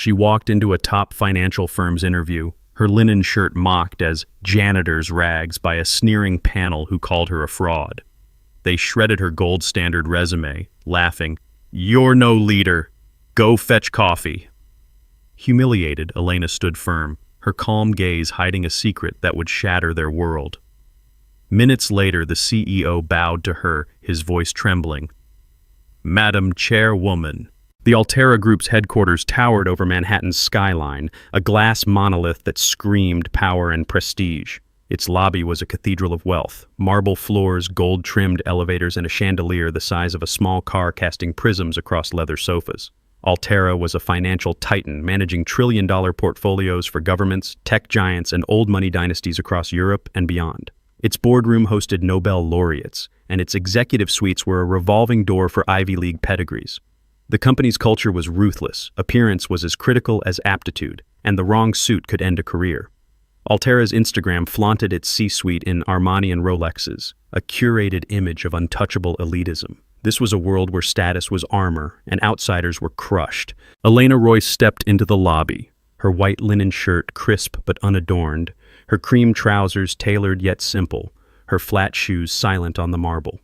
She walked into a top financial firm's interview, her linen shirt mocked as janitor's rags by a sneering panel who called her a fraud. They shredded her gold standard resume, laughing, "You're no leader. Go fetch coffee." Humiliated, Elena stood firm, her calm gaze hiding a secret that would shatter their world. Minutes later, the CEO bowed to her, his voice trembling. "Madam Chairwoman." The Altera Group's headquarters towered over Manhattan's skyline, a glass monolith that screamed power and prestige. Its lobby was a cathedral of wealth, marble floors, gold-trimmed elevators, and a chandelier the size of a small car casting prisms across leather sofas. Altera was a financial titan, managing trillion-dollar portfolios for governments, tech giants, and old-money dynasties across Europe and beyond. Its boardroom hosted Nobel laureates, and its executive suites were a revolving door for Ivy League pedigrees. The company's culture was ruthless, appearance was as critical as aptitude, and the wrong suit could end a career. Altera's Instagram flaunted its C-suite in Armani and Rolexes, a curated image of untouchable elitism. This was a world where status was armor, and outsiders were crushed. Elena Royce stepped into the lobby, her white linen shirt crisp but unadorned, her cream trousers tailored yet simple, her flat shoes silent on the marble.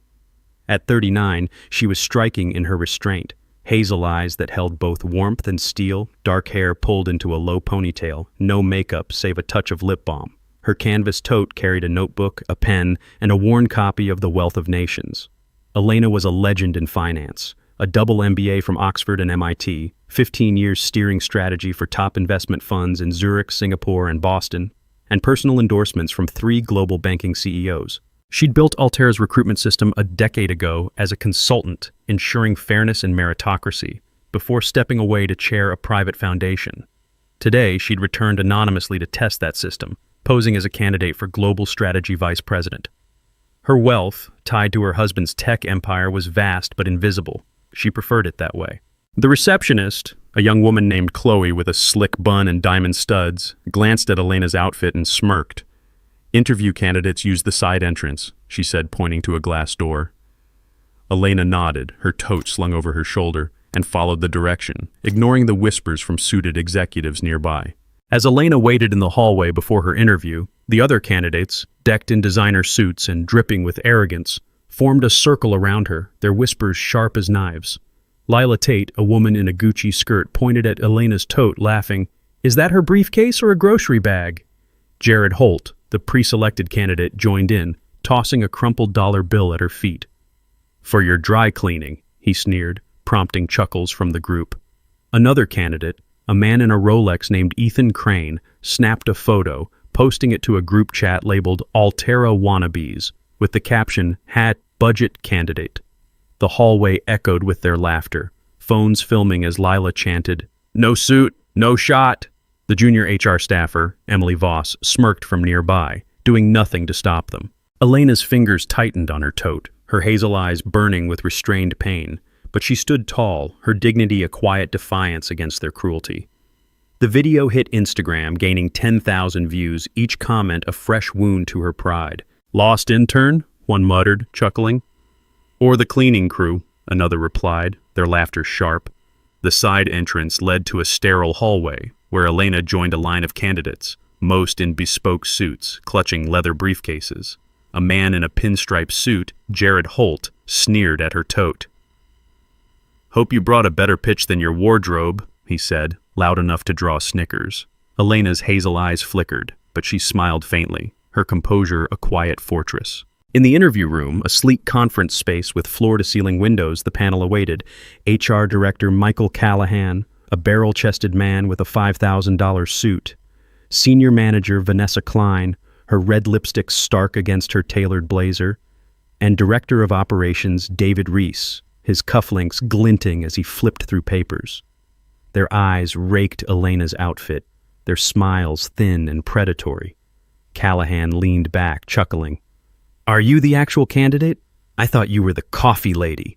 At 39, she was striking in her restraint, hazel eyes that held both warmth and steel, dark hair pulled into a low ponytail, no makeup save a touch of lip balm. Her canvas tote carried a notebook, a pen, and a worn copy of The Wealth of Nations. Elena was a legend in finance, a double MBA from Oxford and MIT, 15 years steering strategy for top investment funds in Zurich, Singapore, and Boston, and personal endorsements from 3 global banking CEOs. She'd built Altera's recruitment system a decade ago as a consultant, ensuring fairness and meritocracy, before stepping away to chair a private foundation. Today, she'd returned anonymously to test that system, posing as a candidate for global strategy vice president. Her wealth, tied to her husband's tech empire, was vast but invisible. She preferred it that way. The receptionist, a young woman named Chloe with a slick bun and diamond studs, glanced at Elena's outfit and smirked. "Interview candidates use the side entrance," she said, pointing to a glass door. Elena nodded, her tote slung over her shoulder, and followed the direction, ignoring the whispers from suited executives nearby. As Elena waited in the hallway before her interview, the other candidates, decked in designer suits and dripping with arrogance, formed a circle around her, their whispers sharp as knives. Lila Tate, a woman in a Gucci skirt, pointed at Elena's tote, laughing, "Is that her briefcase or a grocery bag?" Jared Holt, the pre-selected candidate, joined in, tossing a crumpled dollar bill at her feet. "For your dry cleaning," he sneered, prompting chuckles from the group. Another candidate, a man in a Rolex named Ethan Crane, snapped a photo, posting it to a group chat labeled Altera Wannabes, with the caption, "Budget Candidate." The hallway echoed with their laughter, phones filming as Lila chanted, "No suit, no shot." The junior HR staffer, Emily Voss, smirked from nearby, doing nothing to stop them. Elena's fingers tightened on her tote, her hazel eyes burning with restrained pain, but she stood tall, her dignity a quiet defiance against their cruelty. The video hit Instagram, gaining 10,000 views, each comment a fresh wound to her pride. "Lost intern?" one muttered, chuckling. "Or the cleaning crew," another replied, their laughter sharp. The side entrance led to a sterile hallway, where Elena joined a line of candidates, most in bespoke suits, clutching leather briefcases. A man in a pinstripe suit, Jared Holt, sneered at her tote. "Hope you brought a better pitch than your wardrobe," he said, loud enough to draw snickers. Elena's hazel eyes flickered, but she smiled faintly, her composure a quiet fortress. In the interview room, a sleek conference space with floor-to-ceiling windows, the panel awaited HR Director Michael Callahan, a barrel-chested man with a $5,000 suit, Senior Manager Vanessa Klein, her red lipstick stark against her tailored blazer, and Director of Operations David Reese, his cufflinks glinting as he flipped through papers. Their eyes raked Elena's outfit, their smiles thin and predatory. Callahan leaned back, chuckling. "Are you the actual candidate? I thought you were the coffee lady."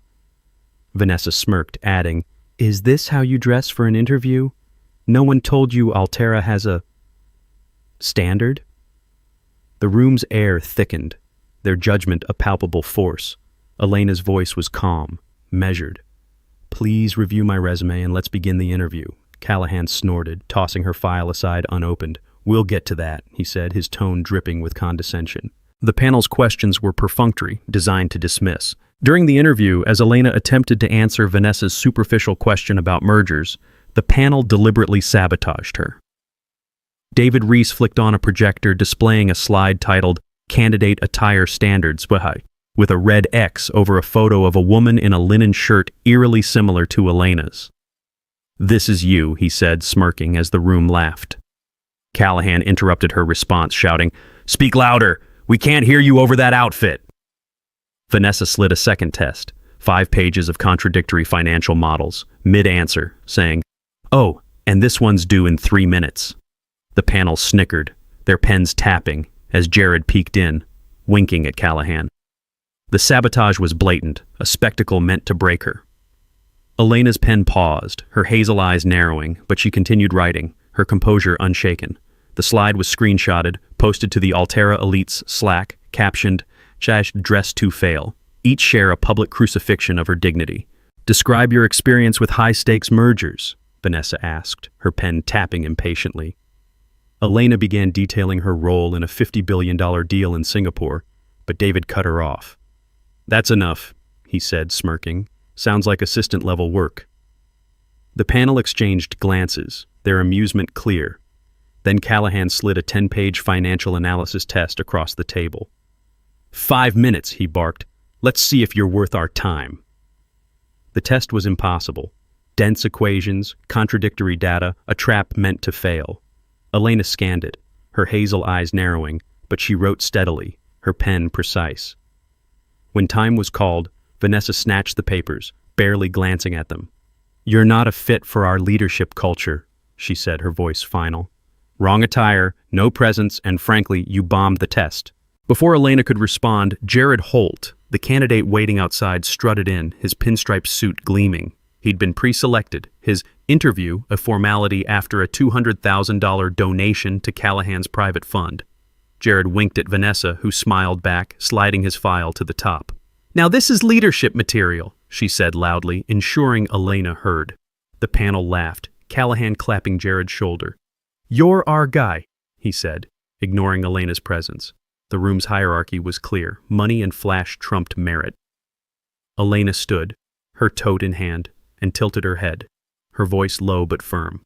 Vanessa smirked, adding, "Is this how you dress for an interview? No one told you Altera has a standard?" The room's air thickened, their judgment a palpable force. Elena's voice was calm, measured. "Please review my resume and let's begin the interview. Callahan snorted, tossing her file aside unopened. "We'll get to that," he said, his tone dripping with condescension. The panel's questions were perfunctory, designed to dismiss. During the interview, as Elena attempted to answer Vanessa's superficial question about mergers, the panel deliberately sabotaged her. David Reese flicked on a projector displaying a slide titled Candidate Attire Standards with a red X over a photo of a woman in a linen shirt eerily similar to Elena's. "This is you," he said, smirking as the room laughed. Callahan interrupted her response, shouting, "Speak louder! We can't hear you over that outfit!" Vanessa slid a second test, 5 pages of contradictory financial models, mid-answer, saying, "Oh, and this one's due in 3 minutes." The panel snickered, their pens tapping, as Jared peeked in, winking at Callahan. The sabotage was blatant, a spectacle meant to break her. Elena's pen paused, her hazel eyes narrowing, but she continued writing, her composure unshaken. The slide was screenshotted, posted to the Altera Elites Slack, captioned, "Chash dressed to fail." Each share a public crucifixion of her dignity. "Describe your experience with high-stakes mergers," Vanessa asked, her pen tapping impatiently. Elena began detailing her role in a $50 billion deal in Singapore, but David cut her off. "That's enough," he said, smirking. "Sounds like assistant-level work." The panel exchanged glances, their amusement clear. Then Callahan slid a 10-page financial analysis test across the table. "5 minutes," he barked. "Let's see if you're worth our time." The test was impossible. Dense equations, contradictory data, a trap meant to fail. Elena scanned it, her hazel eyes narrowing, but she wrote steadily, her pen precise. When time was called, Vanessa snatched the papers, barely glancing at them. "You're not a fit for our leadership culture," she said, her voice final. "Wrong attire, no presence, and frankly, you bombed the test." Before Elena could respond, Jared Holt, the candidate waiting outside, strutted in, his pinstripe suit gleaming. He'd been pre-selected, his interview a formality after a $200,000 donation to Callahan's private fund. Jared winked at Vanessa, who smiled back, sliding his file to the top. "Now this is leadership material," she said loudly, ensuring Elena heard. The panel laughed, Callahan clapping Jared's shoulder. "You're our guy," he said, ignoring Elena's presence. The room's hierarchy was clear. Money and flash trumped merit. Elena stood, her tote in hand, and tilted her head, her voice low but firm.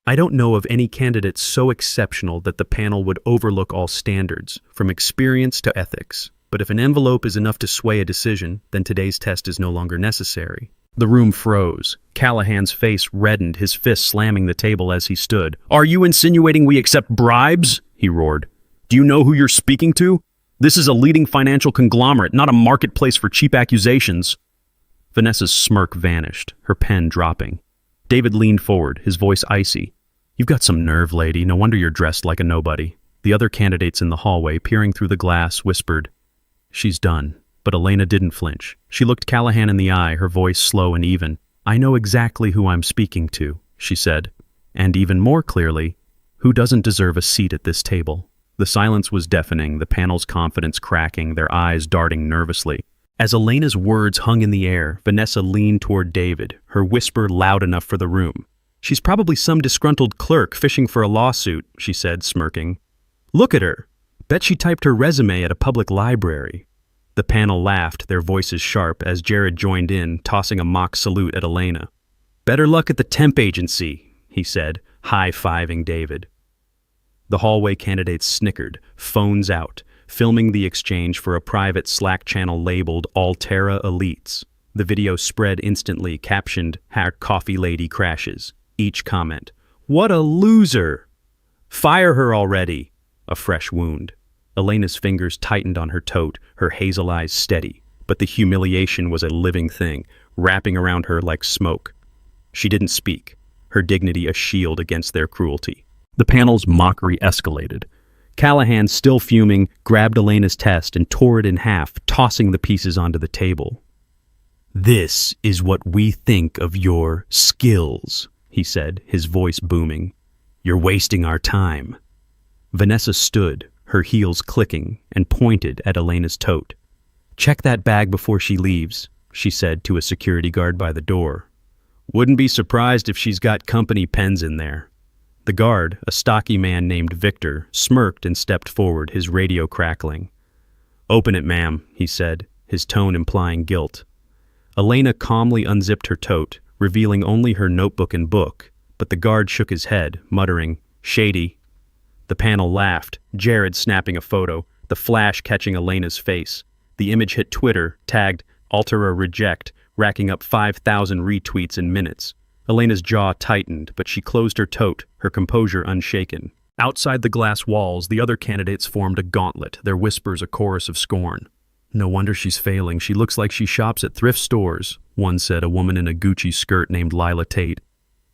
"I don't know of any candidate so exceptional that the panel would overlook all standards, from experience to ethics. But if an envelope is enough to sway a decision, then today's test is no longer necessary." The room froze. Callahan's face reddened, his fist slamming the table as he stood. "Are you insinuating we accept bribes?" he roared. "Do you know who you're speaking to? This is a leading financial conglomerate, not a marketplace for cheap accusations." Vanessa's smirk vanished, her pen dropping. David leaned forward, his voice icy. "You've got some nerve, lady. No wonder you're dressed like a nobody." The other candidates in the hallway, peering through the glass, whispered, "She's done." But Elena didn't flinch. She looked Callahan in the eye, her voice slow and even. "I know exactly who I'm speaking to," she said. "And even more clearly, who doesn't deserve a seat at this table." The silence was deafening, the panel's confidence cracking, their eyes darting nervously. As Elena's words hung in the air, Vanessa leaned toward David, her whisper loud enough for the room. "She's probably some disgruntled clerk fishing for a lawsuit," she said, smirking. "Look at her. Bet she typed her resume at a public library." The panel laughed, their voices sharp, as Jared joined in, tossing a mock salute at Elena. "Better luck at the temp agency," he said, high-fiving David. The hallway candidates snickered, phones out, filming the exchange for a private Slack channel labeled Altera Elites. The video spread instantly, captioned, "Our coffee lady crashes." Each comment, "What a loser!" "Fire her already!" A fresh wound. Elena's fingers tightened on her tote, her hazel eyes steady, but the humiliation was a living thing, wrapping around her like smoke. She didn't speak, her dignity a shield against their cruelty. The panel's mockery escalated. Callahan, still fuming, grabbed Elena's test and tore it in half, tossing the pieces onto the table. "This is what we think of your skills," he said, his voice booming. "You're wasting our time." Vanessa stood, her heels clicking, and pointed at Elena's tote. "Check that bag before she leaves," she said to a security guard by the door. Wouldn't be surprised if she's got company pens in there. The guard, a stocky man named Victor, smirked and stepped forward, his radio crackling. "Open it, ma'am," he said, his tone implying guilt. Elena calmly unzipped her tote, revealing only her notebook and book, but the guard shook his head, muttering, "Shady." The panel laughed, Jared snapping a photo, the flash catching Elena's face. The image hit Twitter, tagged Altera Reject, racking up 5,000 retweets in minutes. Elena's jaw tightened, but she closed her tote, her composure unshaken. Outside the glass walls, the other candidates formed a gauntlet, their whispers a chorus of scorn. "No wonder she's failing. She looks like she shops at thrift stores," one said, a woman in a Gucci skirt named Lila Tate.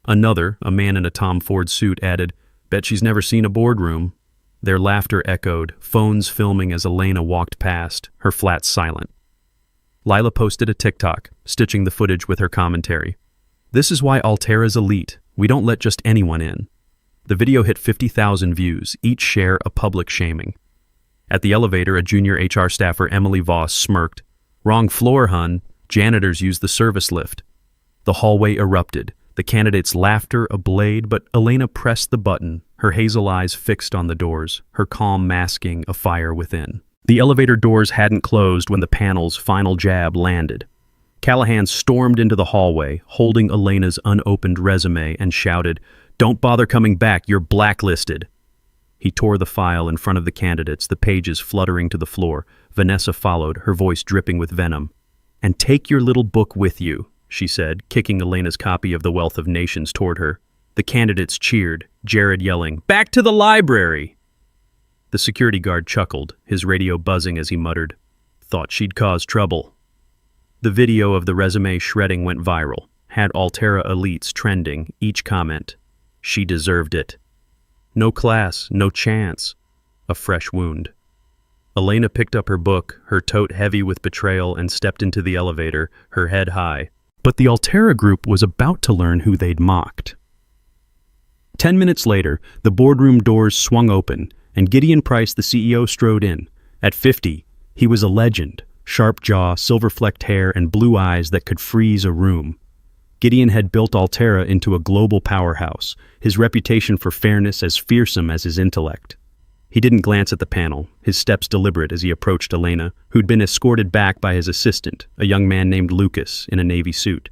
Another, a man in a Tom Ford suit, added, "Bet she's never seen a boardroom." Their laughter echoed, phones filming as Elena walked past, her flat silent. Lila posted a TikTok, stitching the footage with her commentary. "This is why Altera's elite. We don't let just anyone in." The video hit 50,000 views, each share a public shaming. At the elevator, a junior HR staffer, Emily Voss, smirked. "Wrong floor, hun. Janitors use the service lift." The hallway erupted, the candidates' laughter ablaze, but Elena pressed the button, her hazel eyes fixed on the doors, her calm masking a fire within. The elevator doors hadn't closed when the panel's final jab landed. Callahan stormed into the hallway, holding Elena's unopened resume, and shouted, "Don't bother coming back, you're blacklisted." He tore the file in front of the candidates, the pages fluttering to the floor. Vanessa followed, her voice dripping with venom. "And take your little book with you," she said, kicking Elena's copy of The Wealth of Nations toward her. The candidates cheered, Jared yelling, "Back to the library!" The security guard chuckled, his radio buzzing as he muttered, "Thought she'd cause trouble." The video of the resume shredding went viral, had Altera elites trending, each comment, "She deserved it." No class, no chance. A fresh wound. Elena picked up her book, her tote heavy with betrayal, and stepped into the elevator, her head high. But the Altera group was about to learn who they'd mocked. 10 minutes later, the boardroom doors swung open, and Gideon Price, the CEO, strode in. At 50, he was a legend, sharp jaw, silver-flecked hair, and blue eyes that could freeze a room. Gideon had built Altera into a global powerhouse, his reputation for fairness as fearsome as his intellect. He didn't glance at the panel, his steps deliberate as he approached Elena, who'd been escorted back by his assistant, a young man named Lucas in a navy suit.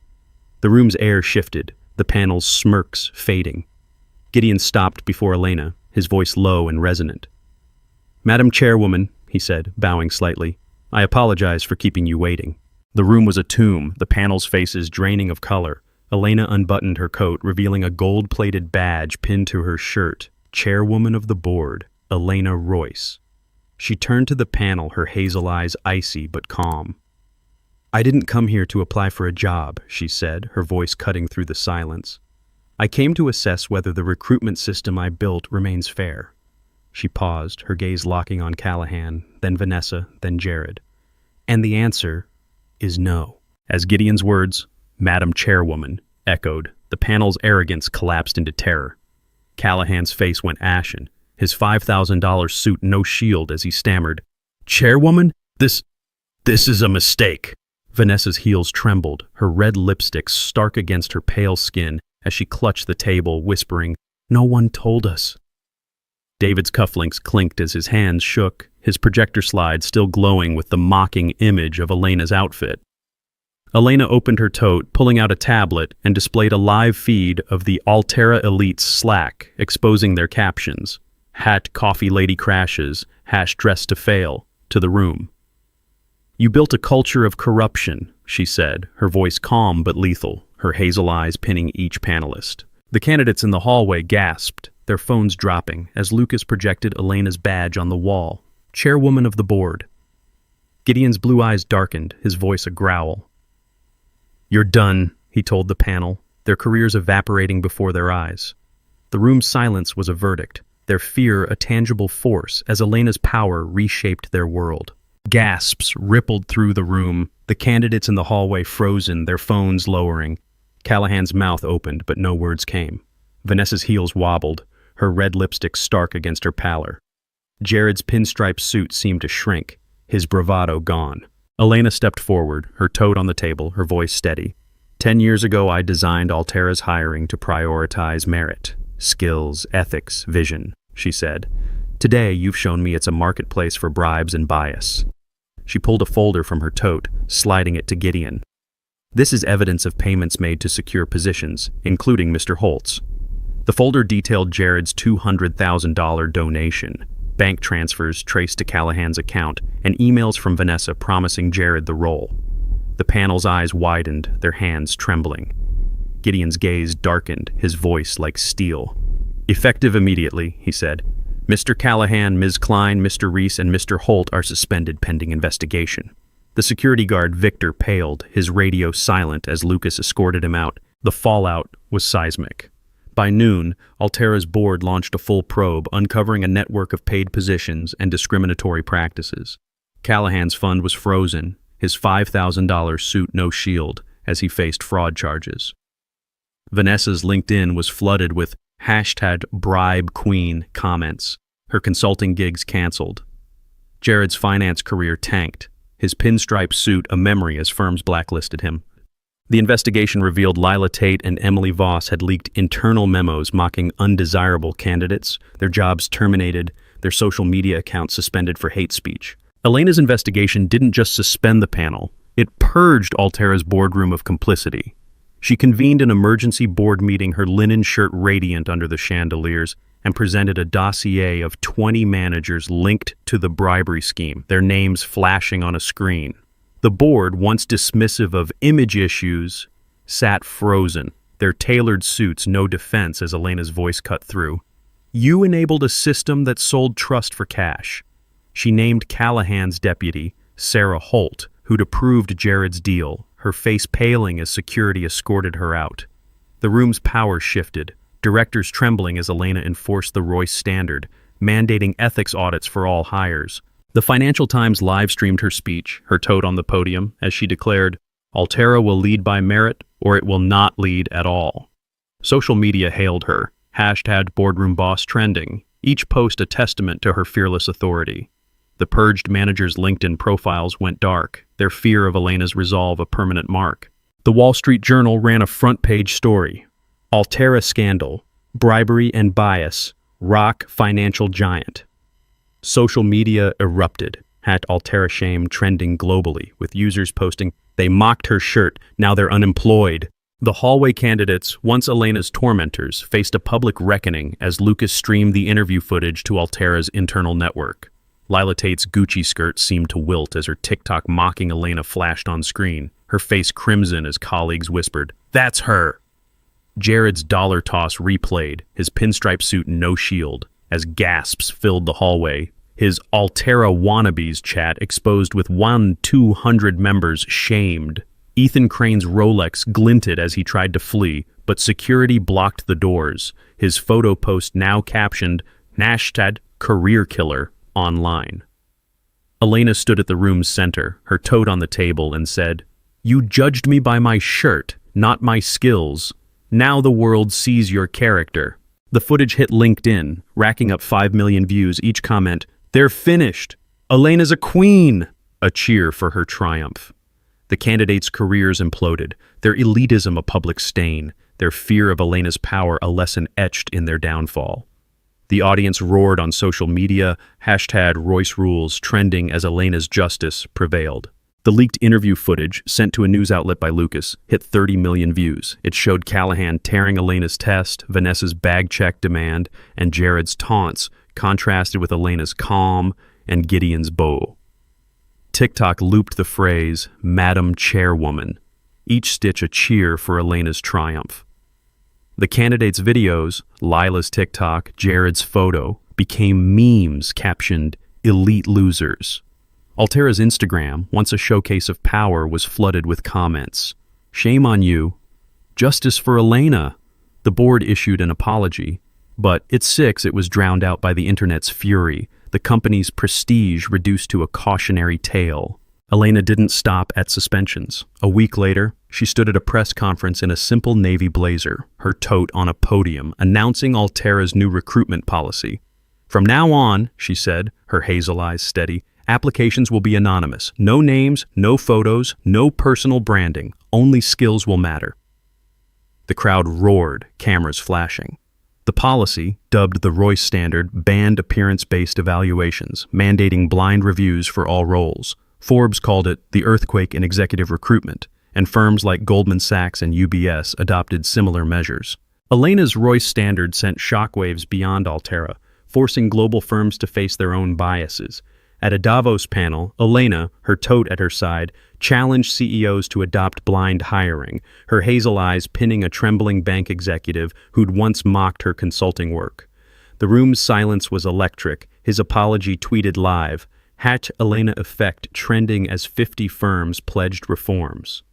The room's air shifted, the panel's smirks fading. Gideon stopped before Elena, his voice low and resonant. "Madam Chairwoman," he said, bowing slightly, "I apologize for keeping you waiting." The room was a tomb, the panel's faces draining of color. Elena unbuttoned her coat, revealing a gold-plated badge pinned to her shirt. Chairwoman of the board, Elena Royce. She turned to the panel, her hazel eyes icy but calm. "I didn't come here to apply for a job," she said, her voice cutting through the silence. "I came to assess whether the recruitment system I built remains fair." She paused, her gaze locking on Callahan, then Vanessa, then Jared. "And the answer is no." As Gideon's words, "Madam Chairwoman," echoed, the panel's arrogance collapsed into terror. Callahan's face went ashen, his $5,000 suit no shield as he stammered, "Chairwoman, this is a mistake." Vanessa's heels trembled, her red lipstick stark against her pale skin as she clutched the table, whispering, "No one told us." David's cufflinks clinked as his hands shook, his projector slide still glowing with the mocking image of Elena's outfit. Elena opened her tote, pulling out a tablet, and displayed a live feed of the Altera Elite's Slack, exposing their captions. "Hat coffee lady crashes, # dress to fail," to the room. "You built a culture of corruption," she said, her voice calm but lethal, her hazel eyes pinning each panelist. The candidates in the hallway gasped, their phones dropping, as Lucas projected Elena's badge on the wall. Chairwoman of the board. Gideon's blue eyes darkened, his voice a growl. "You're done," he told the panel, their careers evaporating before their eyes. The room's silence was a verdict, their fear a tangible force as Elena's power reshaped their world. Gasps rippled through the room, the candidates in the hallway frozen, their phones lowering. Callahan's mouth opened, but no words came. Vanessa's heels wobbled, her red lipstick stark against her pallor. Jared's pinstripe suit seemed to shrink, his bravado gone. Elena stepped forward, her tote on the table, her voice steady. 10 years ago, I designed Altera's hiring to prioritize merit, skills, ethics, vision, she said. Today, you've shown me it's a marketplace for bribes and bias. She pulled a folder from her tote, sliding it to Gideon. This is evidence of payments made to secure positions, including Mr. Holtz. The folder detailed Jared's $200,000 donation, bank transfers traced to Callahan's account, and emails from Vanessa promising Jared the role. The panel's eyes widened, their hands trembling. Gideon's gaze darkened, his voice like steel. "Effective immediately," he said. "Mr. Callahan, Ms. Klein, Mr. Reese, and Mr. Holt are suspended pending investigation." The security guard, Victor, paled, his radio silent as Lucas escorted him out. The fallout was seismic. By noon, Altera's board launched a full probe, uncovering a network of paid positions and discriminatory practices. Callahan's fund was frozen, his $5,000 suit no shield, as he faced fraud charges. Vanessa's LinkedIn was flooded with #BribeQueen comments, her consulting gigs canceled. Jared's finance career tanked, his pinstripe suit a memory as firms blacklisted him. The investigation revealed Lila Tate and Emily Voss had leaked internal memos mocking undesirable candidates, their jobs terminated, their social media accounts suspended for hate speech. Elena's investigation didn't just suspend the panel, it purged Altera's boardroom of complicity. She convened an emergency board meeting, her linen shirt radiant under the chandeliers, and presented a dossier of 20 managers linked to the bribery scheme, their names flashing on a screen. The board, once dismissive of image issues, sat frozen, their tailored suits no defense as Elena's voice cut through. "You enabled a system that sold trust for cash." She named Callahan's deputy, Sarah Holt, who'd approved Jared's deal, her face paling as security escorted her out. The room's power shifted, directors trembling as Elena enforced the Royce standard, mandating ethics audits for all hires. The Financial Times live-streamed her speech, her tote on the podium, as she declared, "Altera will lead by merit, or it will not lead at all." Social media hailed her, #BoardroomBoss trending, each post a testament to her fearless authority. The purged managers' LinkedIn profiles went dark, their fear of Elena's resolve a permanent mark. The Wall Street Journal ran a front-page story. Altera scandal, bribery and bias, rock financial giant. Social media erupted, #Altera shame trending globally, with users posting, "They mocked her shirt, now they're unemployed." The hallway candidates, once Elena's tormentors, faced a public reckoning as Lucas streamed the interview footage to Altera's internal network. Lila Tate's Gucci skirt seemed to wilt as her TikTok mocking Elena flashed on screen, her face crimson as colleagues whispered, "That's her!" Jared's dollar toss replayed, his pinstripe suit no shield, as gasps filled the hallway. His Altera wannabes chat exposed with 200 members shamed. Ethan Crane's Rolex glinted as he tried to flee, but security blocked the doors, his photo post now captioned, #CareerKiller. Online. Elena stood at the room's center, her tote on the table, and said, "You judged me by my shirt, not my skills. Now the world sees your character." The footage hit LinkedIn, racking up 5 million views, each comment, "They're finished. Elena's a queen." A cheer for her triumph. The candidates' careers imploded, their elitism a public stain, their fear of Elena's power a lesson etched in their downfall. The audience roared on social media, #Royce Rules trending as Elena's justice prevailed. The leaked interview footage, sent to a news outlet by Lucas, hit 30 million views. It showed Callahan tearing Elena's test, Vanessa's bag check demand, and Jared's taunts, contrasted with Elena's calm and Gideon's bow. TikTok looped the phrase, "Madam Chairwoman," each stitch a cheer for Elena's triumph. The candidates' videos, Lila's TikTok, Jared's photo, became memes captioned, "Elite Losers." Altera's Instagram, once a showcase of power, was flooded with comments. "Shame on you. Justice for Elena." The board issued an apology, but at 6 it was drowned out by the internet's fury, the company's prestige reduced to a cautionary tale. Elena didn't stop at suspensions. A week later, she stood at a press conference in a simple navy blazer, her tote on a podium, announcing Altera's new recruitment policy. "From now on," she said, her hazel eyes steady, "applications will be anonymous. No names, no photos, no personal branding. Only skills will matter. The crowd roared, cameras flashing. The policy, dubbed the Royce Standard, banned appearance-based evaluations, mandating blind reviews for all roles. Forbes called it the earthquake in executive recruitment, and firms like Goldman Sachs and UBS adopted similar measures. Elena's Royce Standard sent shockwaves beyond Altera, forcing global firms to face their own biases. At a Davos panel, Elena, her tote at her side, challenged CEOs to adopt blind hiring, her hazel eyes pinning a trembling bank executive who'd once mocked her consulting work. The room's silence was electric. His apology tweeted live, #Elena effect trending as 50 firms pledged reforms.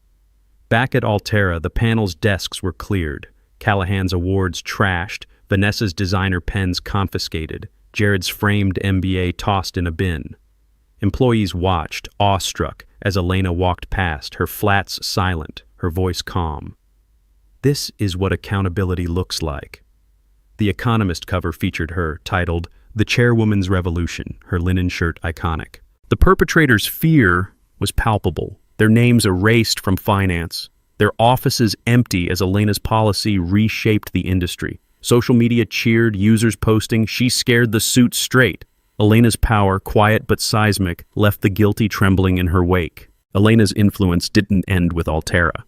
Back at Altera, the panel's desks were cleared. Callahan's awards trashed, Vanessa's designer pens confiscated, Jared's framed MBA tossed in a bin. Employees watched, awestruck, as Elena walked past, her flats silent, her voice calm. This is what accountability looks like. The Economist cover featured her, titled, "The Chairwoman's Revolution," her linen shirt iconic. The perpetrators' fear was palpable, their names erased from finance, their offices empty as Elena's policy reshaped the industry. Social media cheered, users posting, "She scared the suit straight." Elena's power, quiet but seismic, left the guilty trembling in her wake. Elena's influence didn't end with Altera.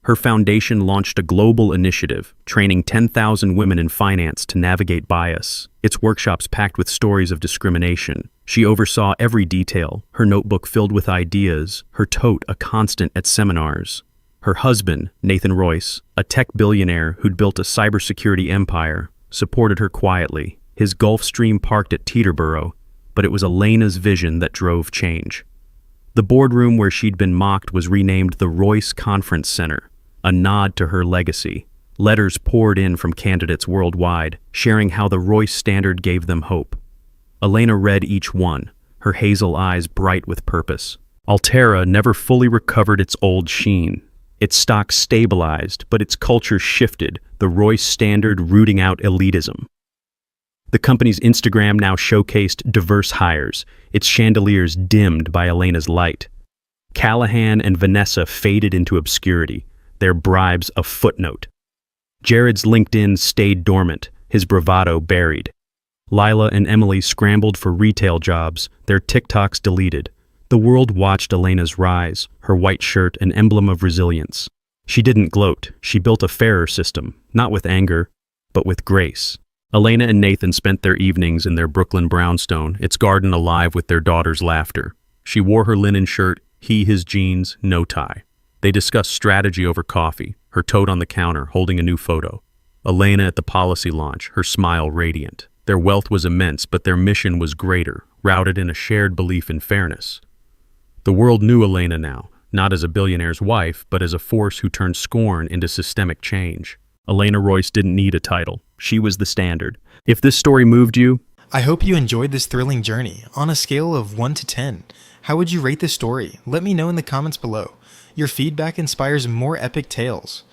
Her foundation launched a global initiative, training 10,000 women in finance to navigate bias. Its workshops packed with stories of discrimination. She oversaw every detail, her notebook filled with ideas, her tote a constant at seminars. Her husband, Nathan Royce, a tech billionaire who'd built a cybersecurity empire, supported her quietly, his Gulfstream parked at Teterboro, but it was Elena's vision that drove change. The boardroom where she'd been mocked was renamed the Royce Conference Center, a nod to her legacy. Letters poured in from candidates worldwide, sharing how the Royce Standard gave them hope. Elena read each one, her hazel eyes bright with purpose. Altera never fully recovered its old sheen. Its stock stabilized, but its culture shifted, the Royce Standard rooting out elitism. The company's Instagram now showcased diverse hires, its chandeliers dimmed by Elena's light. Callahan and Vanessa faded into obscurity, their bribes a footnote. Jared's LinkedIn stayed dormant, his bravado buried. Lila and Emily scrambled for retail jobs, their TikToks deleted. The world watched Elena's rise, her white shirt an emblem of resilience. She didn't gloat, she built a fairer system, not with anger, but with grace. Elena and Nathan spent their evenings in their Brooklyn brownstone, its garden alive with their daughter's laughter. She wore her linen shirt, he his jeans, no tie. They discussed strategy over coffee, her tote on the counter, holding a new photo. Elena at the policy launch, her smile radiant. Their wealth was immense, but their mission was greater, rooted in a shared belief in fairness. The world knew Elena now, not as a billionaire's wife, but as a force who turned scorn into systemic change. Elena Royce didn't need a title. She was the standard. If this story moved you, I hope you enjoyed this thrilling journey. On a scale of 1 to 10, how would you rate this story? Let me know in the comments below. Your feedback inspires more epic tales.